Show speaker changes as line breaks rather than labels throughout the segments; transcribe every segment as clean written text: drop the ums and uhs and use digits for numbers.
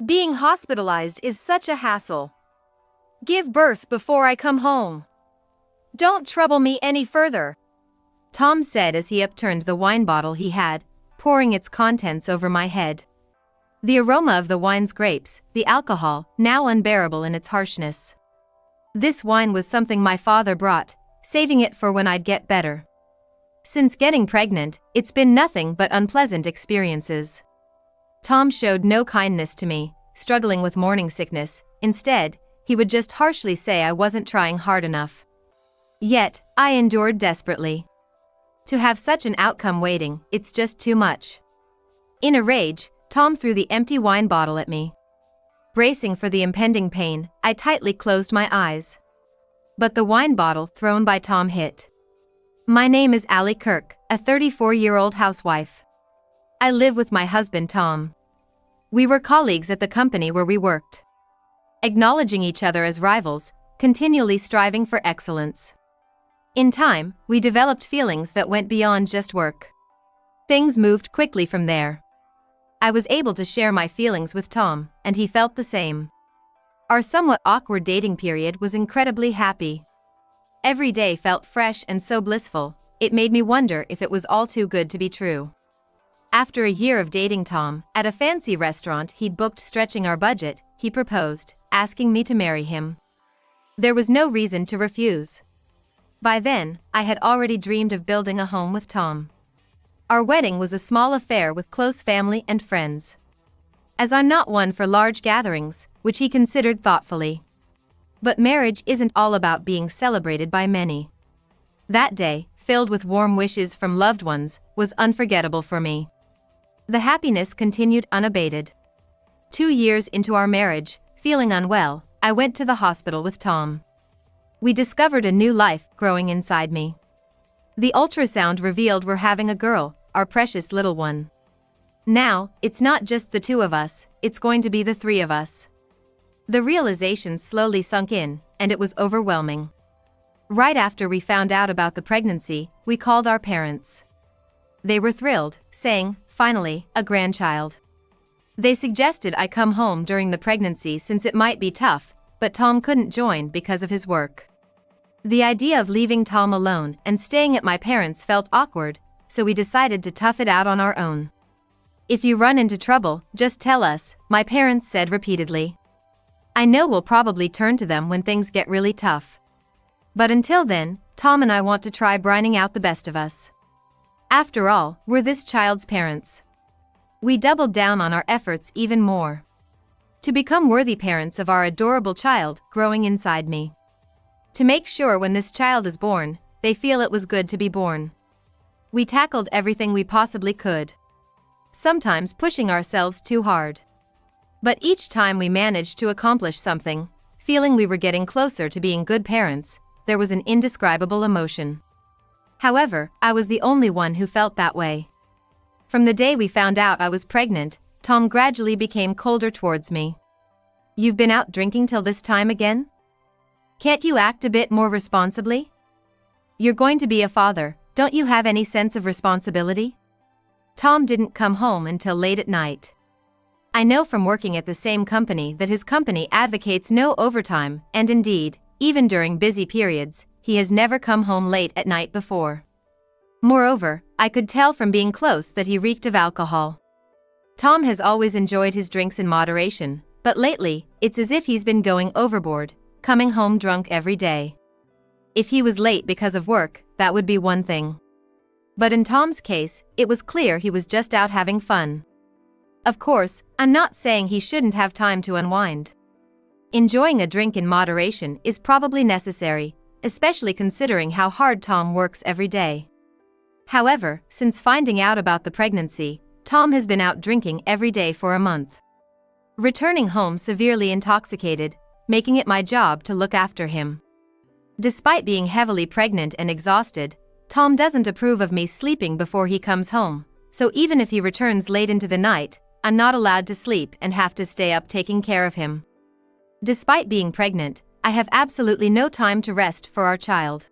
Being hospitalized is such a hassle. Give birth before I come home. Don't trouble me any further," Tom said as he upturned the wine bottle he had, pouring its contents over my head. The aroma of the wine's grapes, the alcohol, now unbearable in its harshness. This wine was something my father brought, saving it for when I'd get better. Since getting pregnant, it's been nothing but unpleasant experiences. Tom showed no kindness to me, struggling with morning sickness. Instead, he would just harshly say I wasn't trying hard enough. Yet, I endured desperately. To have such an outcome waiting, it's just too much. In a rage, Tom threw the empty wine bottle at me. Bracing for the impending pain, I tightly closed my eyes. But the wine bottle thrown by Tom hit. My name is Allie Kirk, a 34-year-old housewife. I live with my husband Tom. We were colleagues at the company where we worked. Acknowledging each other as rivals, continually striving for excellence. In time, we developed feelings that went beyond just work. Things moved quickly from there. I was able to share my feelings with Tom, and he felt the same. Our somewhat awkward dating period was incredibly happy. Every day felt fresh and so blissful, it made me wonder if it was all too good to be true. After a year of dating Tom, at a fancy restaurant he'd booked stretching our budget, he proposed, asking me to marry him. There was no reason to refuse. By then, I had already dreamed of building a home with Tom. Our wedding was a small affair with close family and friends. As I'm not one for large gatherings, which he considered thoughtfully. But marriage isn't all about being celebrated by many. That day, filled with warm wishes from loved ones, was unforgettable for me. The happiness continued unabated. 2 years into our marriage, feeling unwell, I went to the hospital with Tom. We discovered a new life growing inside me. The ultrasound revealed we're having a girl, our precious little one. Now, it's not just the two of us, it's going to be the three of us. The realization slowly sunk in, and it was overwhelming. Right after we found out about the pregnancy, we called our parents. They were thrilled, saying, "Finally, a grandchild." They suggested I come home during the pregnancy since it might be tough, but Tom couldn't join because of his work. The idea of leaving Tom alone and staying at my parents' felt awkward, so we decided to tough it out on our own. "If you run into trouble, just tell us," my parents said repeatedly. I know we'll probably turn to them when things get really tough. But until then, Tom and I want to try brining out the best of us. After all, we're this child's parents. We doubled down on our efforts even more. To become worthy parents of our adorable child growing inside me. To make sure when this child is born, they feel it was good to be born. We tackled everything we possibly could. Sometimes pushing ourselves too hard. But each time we managed to accomplish something, feeling we were getting closer to being good parents, there was an indescribable emotion. However, I was the only one who felt that way. From the day we found out I was pregnant, Tom gradually became colder towards me. "You've been out drinking till this time again? Can't you act a bit more responsibly? You're going to be a father, don't you have any sense of responsibility?" Tom didn't come home until late at night. I know from working at the same company that his company advocates no overtime, and indeed, even during busy periods, he has never come home late at night before. Moreover, I could tell from being close that he reeked of alcohol. Tom has always enjoyed his drinks in moderation, but lately, it's as if he's been going overboard, coming home drunk every day. If he was late because of work, that would be one thing. But in Tom's case, it was clear he was just out having fun. Of course, I'm not saying he shouldn't have time to unwind. Enjoying a drink in moderation is probably necessary, especially considering how hard Tom works every day. However, since finding out about the pregnancy, Tom has been out drinking every day for a month. Returning home severely intoxicated, making it my job to look after him. Despite being heavily pregnant and exhausted, Tom doesn't approve of me sleeping before he comes home, so even if he returns late into the night, I'm not allowed to sleep and have to stay up taking care of him. Despite being pregnant, I have absolutely no time to rest for our child.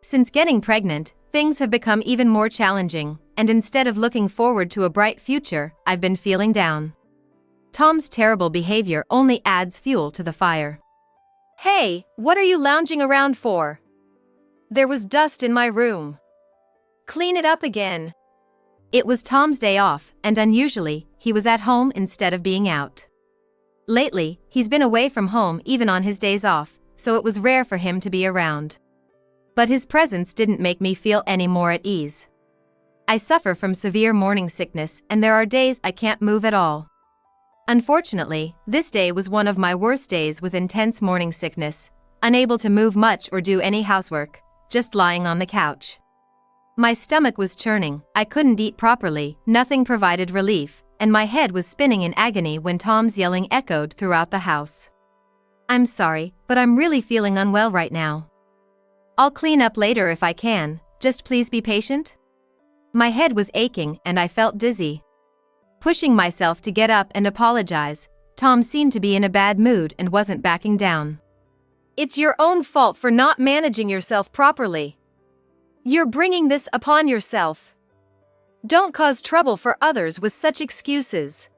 Since getting pregnant, things have become even more challenging, and instead of looking forward to a bright future, I've been feeling down. Tom's terrible behavior only adds fuel to the fire. "Hey, what are you lounging around for? There was dust in my room. Clean it up again." It was Tom's day off, and unusually, he was at home instead of being out. Lately, he's been away from home even on his days off, so it was rare for him to be around. But his presence didn't make me feel any more at ease. I suffer from severe morning sickness, and there are days I can't move at all. Unfortunately, this day was one of my worst days with intense morning sickness, unable to move much or do any housework, just lying on the couch. My stomach was churning, I couldn't eat properly, nothing provided relief, and my head was spinning in agony when Tom's yelling echoed throughout the house. "I'm sorry, but I'm really feeling unwell right now. I'll clean up later if I can, just please be patient." My head was aching and I felt dizzy. Pushing myself to get up and apologize, Tom seemed to be in a bad mood and wasn't backing down. "It's your own fault for not managing yourself properly. You're bringing this upon yourself. Don't cause trouble for others with such excuses.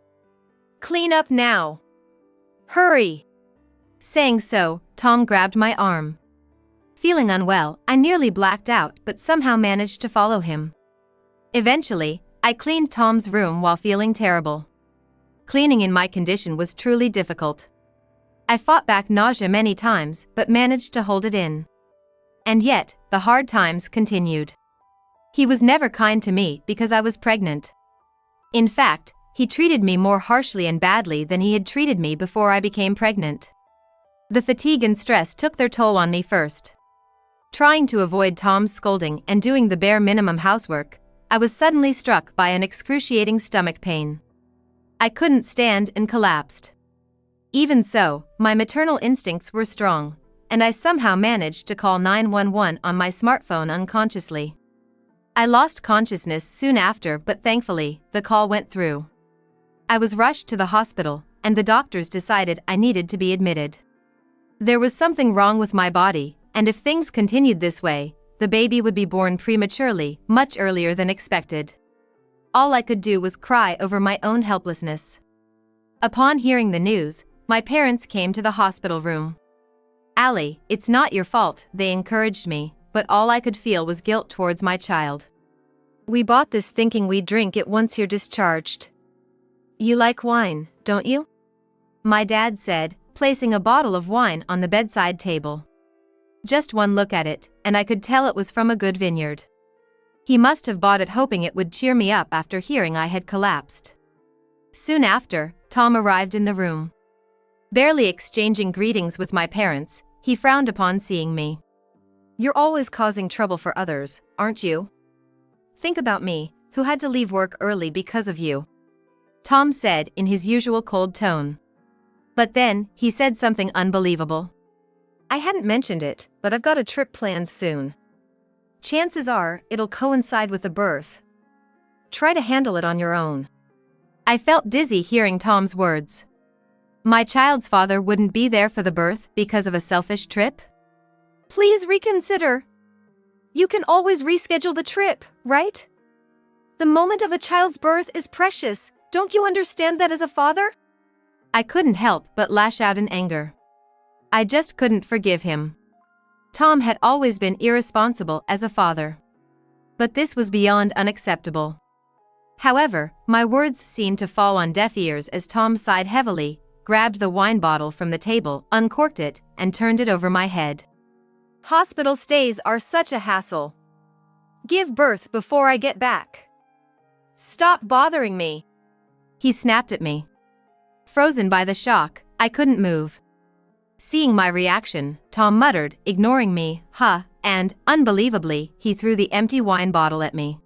Clean up now. Hurry." Saying so, Tom grabbed my arm. Feeling unwell, I nearly blacked out but somehow managed to follow him. Eventually, I cleaned Tom's room while feeling terrible. Cleaning in my condition was truly difficult. I fought back nausea many times but managed to hold it in. And yet, the hard times continued. He was never kind to me because I was pregnant. In fact, he treated me more harshly and badly than he had treated me before I became pregnant. The fatigue and stress took their toll on me first. Trying to avoid Tom's scolding and doing the bare minimum housework, I was suddenly struck by an excruciating stomach pain. I couldn't stand and collapsed. Even so, my maternal instincts were strong, and I somehow managed to call 911 on my smartphone unconsciously. I lost consciousness soon after, but thankfully, the call went through. I was rushed to the hospital, and the doctors decided I needed to be admitted. There was something wrong with my body, and if things continued this way, the baby would be born prematurely, much earlier than expected. All I could do was cry over my own helplessness. Upon hearing the news, my parents came to the hospital room. "Allie, it's not your fault," they encouraged me, but all I could feel was guilt towards my child. "We bought this thinking we'd drink it once you're discharged. You like wine, don't you?" My dad said, placing a bottle of wine on the bedside table. Just one look at it, and I could tell it was from a good vineyard. He must have bought it hoping it would cheer me up after hearing I had collapsed. Soon after, Tom arrived in the room. Barely exchanging greetings with my parents, he frowned upon seeing me. "You're always causing trouble for others, aren't you? Think about me, who had to leave work early because of you," Tom said in his usual cold tone. But then, he said something unbelievable. "I hadn't mentioned it, but I've got a trip planned soon. Chances are, it'll coincide with the birth. Try to handle it on your own." I felt dizzy hearing Tom's words. My child's father wouldn't be there for the birth because of a selfish trip? "Please reconsider. You can always reschedule the trip, right? The moment of a child's birth is precious, don't you understand that as a father?" I couldn't help but lash out in anger. I just couldn't forgive him. Tom had always been irresponsible as a father. But this was beyond unacceptable. However, my words seemed to fall on deaf ears as Tom sighed heavily, grabbed the wine bottle from the table, uncorked it, and turned it over my head. "Hospital stays are such a hassle. Give birth before I get back. Stop bothering me," he snapped at me. Frozen by the shock, I couldn't move. Seeing my reaction, Tom muttered, ignoring me, and, unbelievably, he threw the empty wine bottle at me.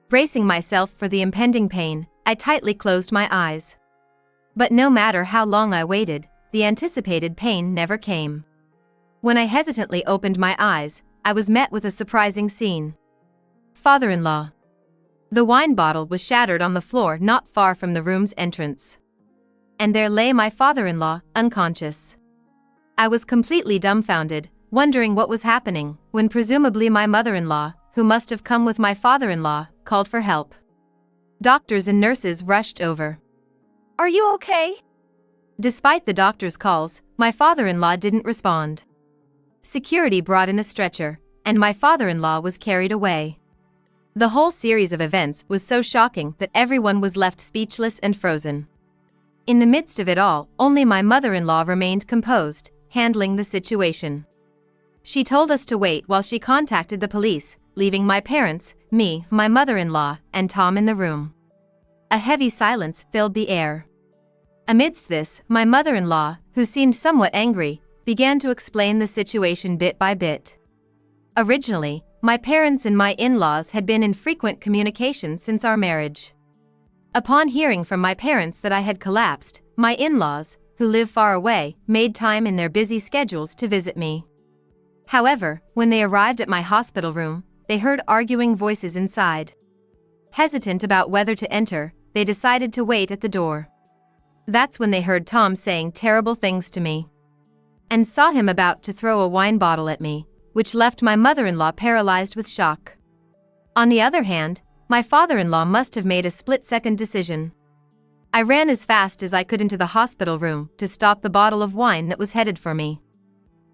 Bracing myself for the impending pain, I tightly closed my eyes. But no matter how long I waited, the anticipated pain never came. When I hesitantly opened my eyes, I was met with a surprising scene. Father-in-law. The wine bottle was shattered on the floor not far from the room's entrance. And there lay my father-in-law, unconscious. I was completely dumbfounded, wondering what was happening, when presumably my mother-in-law, who must have come with my father-in-law, called for help. Doctors and nurses rushed over. Are you okay? Despite the doctor's calls, my father-in-law didn't respond. Security brought in a stretcher, and my father-in-law was carried away. The whole series of events was so shocking that everyone was left speechless and frozen. In the midst of it all, only my mother-in-law remained composed, handling the situation. She told us to wait while she contacted the police, leaving my parents, me, my mother-in-law, and Tom in the room. A heavy silence filled the air. Amidst this, my mother-in-law, who seemed somewhat angry, began to explain the situation bit by bit. Originally, my parents and my in-laws had been in frequent communication since our marriage. Upon hearing from my parents that I had collapsed, my in-laws, who live far away, made time in their busy schedules to visit me. However, when they arrived at my hospital room, they heard arguing voices inside. Hesitant about whether to enter, they decided to wait at the door. That's when they heard Tom saying terrible things to me, and saw him about to throw a wine bottle at me, which left my mother-in-law paralyzed with shock. On the other hand, my father-in-law must have made a split-second decision. I ran as fast as I could into the hospital room to stop the bottle of wine that was headed for me.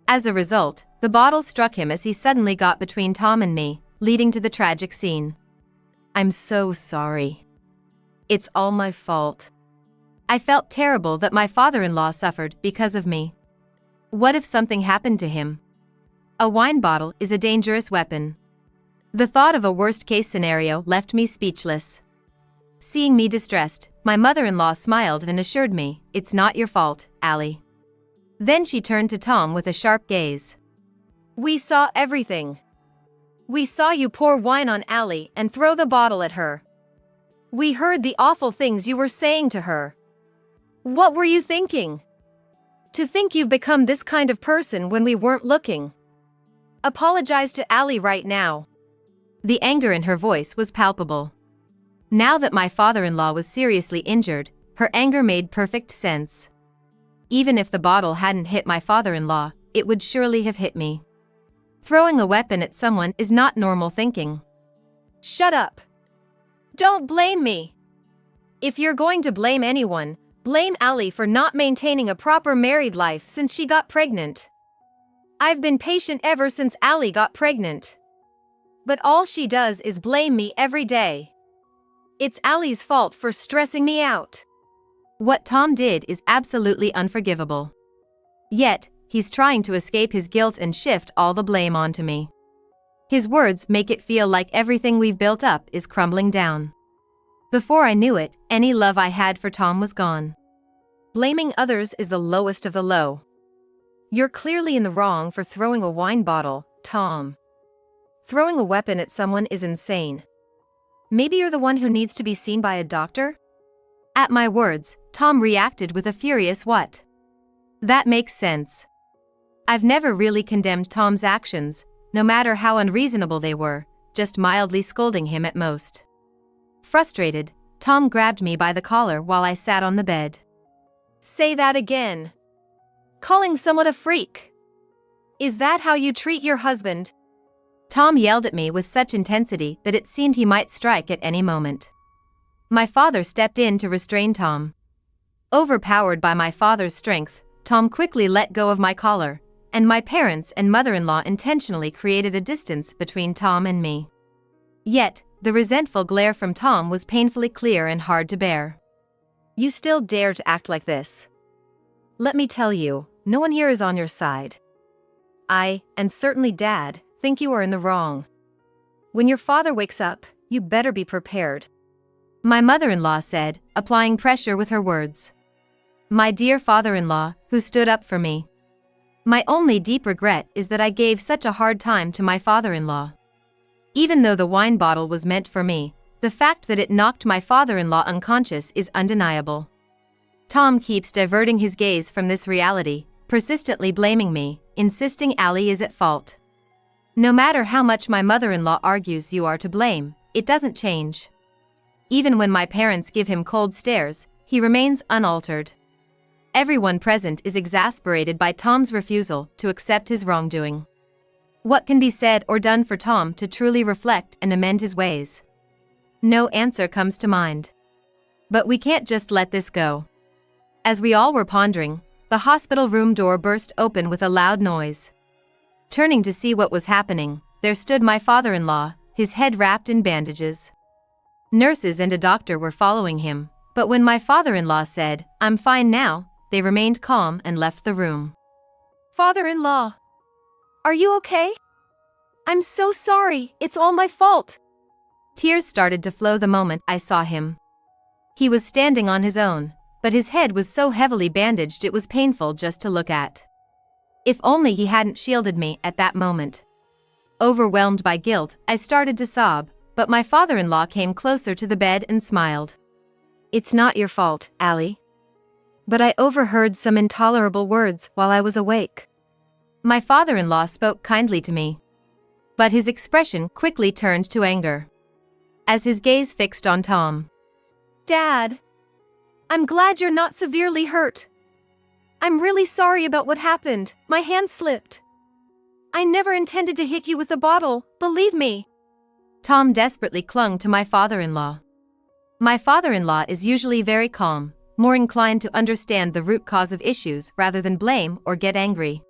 As a result, the bottle struck him as he suddenly got between Tom and me, leading to the tragic scene. I'm so sorry. It's all my fault. I felt terrible that my father-in-law suffered because of me. What if something happened to him? A wine bottle is a dangerous weapon. The thought of a worst-case scenario left me speechless. Seeing me distressed, my mother-in-law smiled and assured me, "It's not your fault, Allie." Then she turned to Tom with a sharp gaze. "We saw everything. We saw you pour wine on Allie and throw the bottle at her. We heard the awful things you were saying to her. What were you thinking? To think you've become this kind of person when we weren't looking. Apologize to Allie right now." The anger in her voice was palpable. Now that my father-in-law was seriously injured, her anger made perfect sense. Even if the bottle hadn't hit my father-in-law, it would surely have hit me. Throwing a weapon at someone is not normal thinking. "Shut up. Don't blame me. If you're going to blame anyone, blame Allie for not maintaining a proper married life since she got pregnant. I've been patient ever since Allie got pregnant. But all she does is blame me every day. It's Allie's fault for stressing me out." What Tom did is absolutely unforgivable. Yet, he's trying to escape his guilt and shift all the blame onto me. His words make it feel like everything we've built up is crumbling down. Before I knew it, any love I had for Tom was gone. Blaming others is the lowest of the low. You're clearly in the wrong for throwing a wine bottle, Tom. Throwing a weapon at someone is insane. Maybe you're the one who needs to be seen by a doctor? At my words, Tom reacted with a furious "What?" That makes sense. I've never really condemned Tom's actions, no matter how unreasonable they were, just mildly scolding him at most. Frustrated, Tom grabbed me by the collar while I sat on the bed. "Say that again. Calling someone a freak. Is that how you treat your husband?" Tom yelled at me with such intensity that it seemed he might strike at any moment. My father stepped in to restrain Tom. Overpowered by my father's strength, Tom quickly let go of my collar, and my parents and mother-in-law intentionally created a distance between Tom and me. Yet, the resentful glare from Tom was painfully clear and hard to bear. "You still dare to act like this? Let me tell you, no one here is on your side. I, and certainly Dad, think you are in the wrong. When your father wakes up, you better be prepared," my mother-in-law said, applying pressure with her words. My dear father-in-law, who stood up for me. My only deep regret is that I gave such a hard time to my father-in-law. Even though the wine bottle was meant for me, the fact that it knocked my father-in-law unconscious is undeniable. Tom keeps diverting his gaze from this reality, persistently blaming me, insisting Allie is at fault. No matter how much my mother-in-law argues you are to blame, it doesn't change. Even when my parents give him cold stares, he remains unaltered. Everyone present is exasperated by Tom's refusal to accept his wrongdoing. What can be said or done for Tom to truly reflect and amend his ways? No answer comes to mind. But we can't just let this go. As we all were pondering, the hospital room door burst open with a loud noise. Turning to see what was happening, there stood my father-in-law, his head wrapped in bandages. Nurses and a doctor were following him, but when my father-in-law said, "I'm fine now," they remained calm and left the room.
Father-in-law, are you okay? I'm so sorry, it's all my fault.
Tears started to flow the moment I saw him. He was standing on his own, but his head was so heavily bandaged it was painful just to look at. If only he hadn't shielded me at that moment. Overwhelmed by guilt, I started to sob, but my father-in-law came closer to the bed and smiled. "It's not your fault, Allie. But I overheard some intolerable words while I was awake." My father-in-law spoke kindly to me, but his expression quickly turned to anger as his gaze fixed on Tom.
Dad, I'm glad you're not severely hurt. I'm really sorry about what happened, my hand slipped. I never intended to hit you with a bottle, believe me.
Tom desperately clung to my father-in-law. My father-in-law is usually very calm, more inclined to understand the root cause of issues rather than blame or get angry.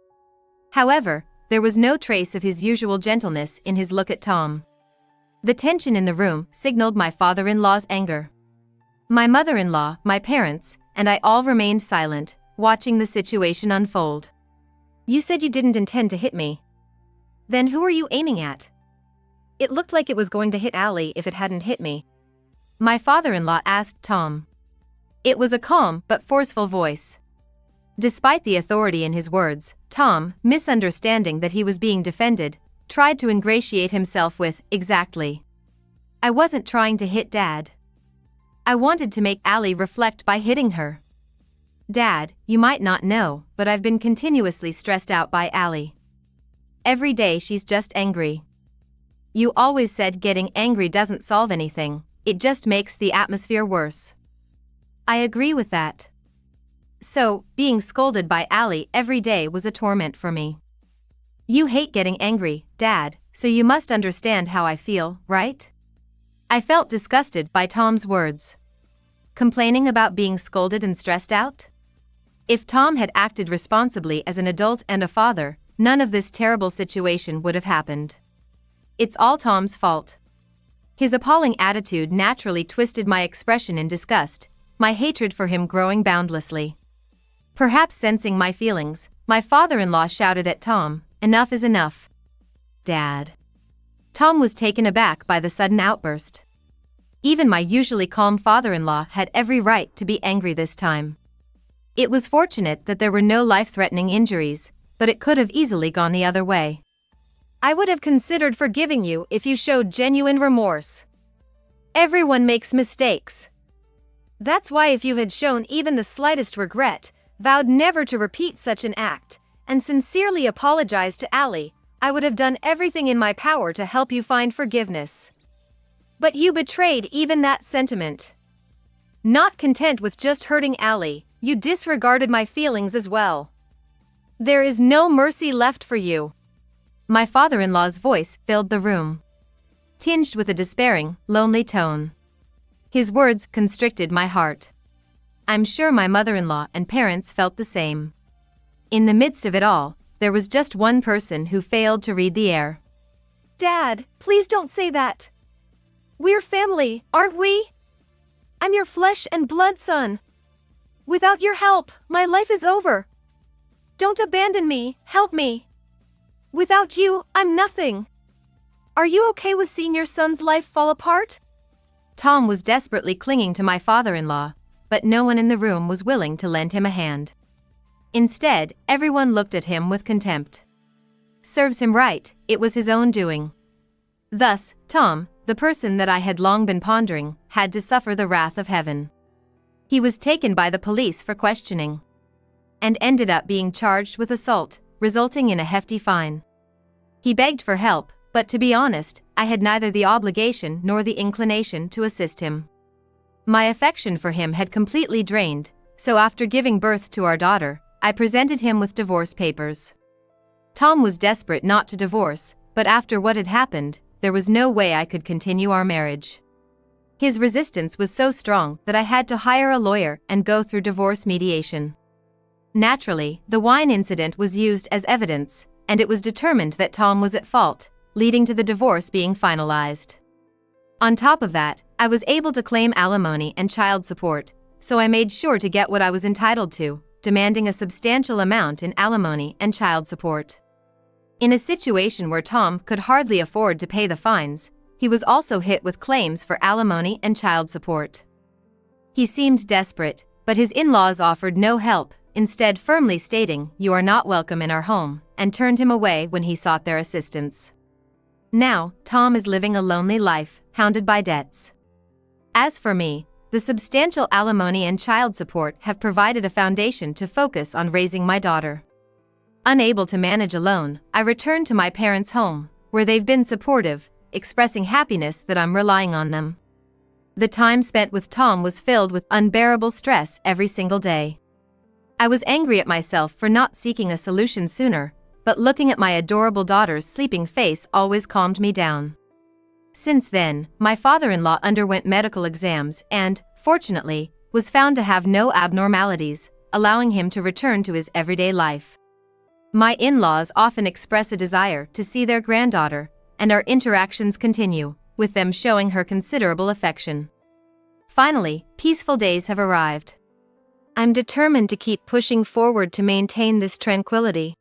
However, there was no trace of his usual gentleness in his look at Tom. The tension in the room signaled my father-in-law's anger. My mother-in-law, my parents, and I all remained silent, watching the situation unfold. "You said you didn't intend to hit me. Then who are you aiming at?" "It looked like it was going to hit Allie if it hadn't hit me," my father-in-law asked Tom. It was a calm but forceful voice. Despite the authority in his words, Tom, misunderstanding that he was being defended, tried to ingratiate himself with, "Exactly. I wasn't trying to hit Dad. I wanted to make Allie reflect by hitting her. Dad, you might not know, but I've been continuously stressed out by Allie. Every day she's just angry. You always said getting angry doesn't solve anything, it just makes the atmosphere worse." I agree with that. So, being scolded by Allie every day was a torment for me. "You hate getting angry, Dad, so you must understand how I feel, right?" I felt disgusted by Tom's words. Complaining about being scolded and stressed out? If Tom had acted responsibly as an adult and a father, none of this terrible situation would have happened. It's all Tom's fault. His appalling attitude naturally twisted my expression in disgust, my hatred for him growing boundlessly. Perhaps sensing my feelings, my father-in-law shouted at Tom, "Enough is enough. Dad." Tom was taken aback by the sudden outburst. Even my usually calm father-in-law had every right to be angry this time. It was fortunate that there were no life-threatening injuries, but it could have easily gone the other way.
"I would have considered forgiving you if you showed genuine remorse. Everyone makes mistakes. That's why if you had shown even the slightest regret, vowed never to repeat such an act, and sincerely apologized to Allie, I would have done everything in my power to help you find forgiveness. But you betrayed even that sentiment. Not content with just hurting Allie, you disregarded my feelings as well. There is no mercy left for you."
My father-in-law's voice filled the room, tinged with a despairing, lonely tone. His words constricted my heart. I'm sure my mother-in-law and parents felt the same. In the midst of it all, there was just one person who failed to read the air.
"Dad, please don't say that. We're family, aren't we? I'm your flesh and blood son. Without your help, my life is over. Don't abandon me, help me. Without you, I'm nothing. Are you okay with seeing your son's life fall apart?"
Tom was desperately clinging to my father-in-law, but no one in the room was willing to lend him a hand. Instead, everyone looked at him with contempt. Serves him right, it was his own doing. Thus, Tom, the person that I had long been pondering, had to suffer the wrath of heaven. He was taken by the police for questioning, and ended up being charged with assault, resulting in a hefty fine. He begged for help, but to be honest, I had neither the obligation nor the inclination to assist him. My affection for him had completely drained, so after giving birth to our daughter, I presented him with divorce papers. Tom was desperate not to divorce, but after what had happened, there was no way I could continue our marriage. His resistance was so strong that I had to hire a lawyer and go through divorce mediation. Naturally, the wine incident was used as evidence, and it was determined that Tom was at fault, leading to the divorce being finalized. On top of that, I was able to claim alimony and child support, so I made sure to get what I was entitled to, demanding a substantial amount in alimony and child support. In a situation where Tom could hardly afford to pay the fines, he was also hit with claims for alimony and child support. He seemed desperate, but his in-laws offered no help, instead firmly stating, "You are not welcome in our home," and turned him away when he sought their assistance. Now, Tom is living a lonely life, hounded by debts. As for me, the substantial alimony and child support have provided a foundation to focus on raising my daughter. Unable to manage alone, I returned to my parents' home, where they've been supportive, expressing happiness that I'm relying on them. The time spent with Tom was filled with unbearable stress every single day. I was angry at myself for not seeking a solution sooner, but looking at my adorable daughter's sleeping face always calmed me down. Since then, my father-in-law underwent medical exams and, fortunately, was found to have no abnormalities, allowing him to return to his everyday life. My in-laws often express a desire to see their granddaughter, and our interactions continue, with them showing her considerable affection. Finally, peaceful days have arrived. I'm determined to keep pushing forward to maintain this tranquility.